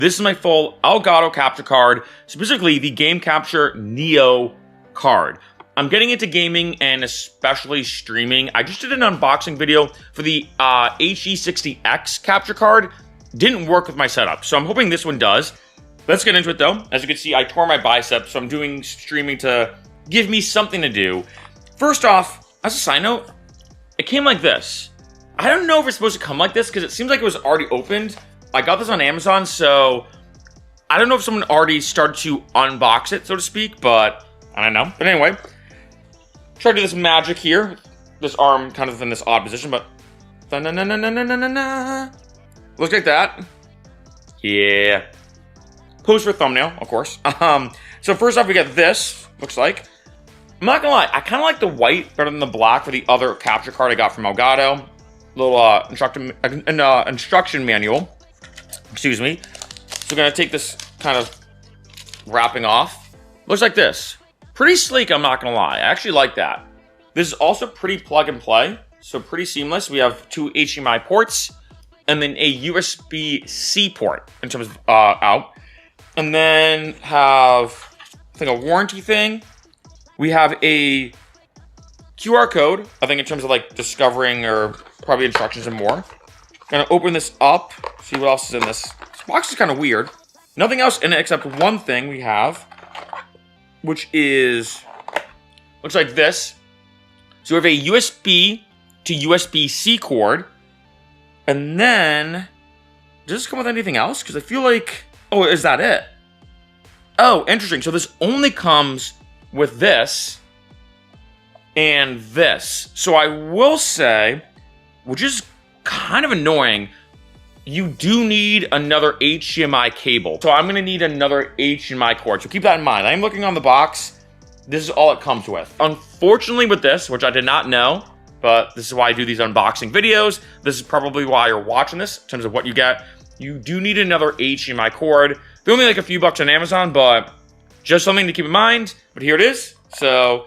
This is my full Elgato capture card, specifically the Game Capture Neo card. I'm getting into gaming and especially streaming. I just did an unboxing video for the HE60X capture card. Didn't work with my setup, so I'm hoping this one does. Let's get into it though. As you can see, I tore my bicep, so I'm doing streaming to give me something to do. First off, as a side note, it came like this. I don't know if it's supposed to come like this because it seems like it was already opened. I got this on Amazon, so I don't know if someone already started to unbox it, so to speak, but I don't know. But anyway, try to do this magic here. This arm kind of in this odd position, but looks like that. Yeah. Pose for thumbnail, of course. So first off, we got this, looks like. I'm not gonna lie, I kind of like the white better than the black for the other capture card I got from Elgato. Little instruction manual. Excuse me. So we're gonna take this kind of wrapping off. Looks like this. Pretty sleek, I'm not gonna lie. I actually like that. This is also pretty plug and play, so pretty seamless. We have two HDMI ports and then a USB-C port in terms of out. And then have, I think, a warranty thing. We have a QR code, I think in terms of like discovering or probably instructions and more. Gonna open this up, see what else is in this. This box is kind of weird. Nothing else in it except one thing we have, which is, looks like this. So we have a USB to USB-C cord. And then, does this come with anything else? Because I feel like, oh, is that it? Oh, interesting. So this only comes with this and this. So I will say, which is kind of annoying, you do need another HDMI cable. So I'm gonna need another HDMI cord. So keep that in mind. I'm looking on the box. This is all it comes with. Unfortunately with this, which I did not know, but this is why I do these unboxing videos. This is probably why you're watching this in terms of what you get. You do need another HDMI cord. They're only like a few bucks on Amazon, but just something to keep in mind. But here it is. So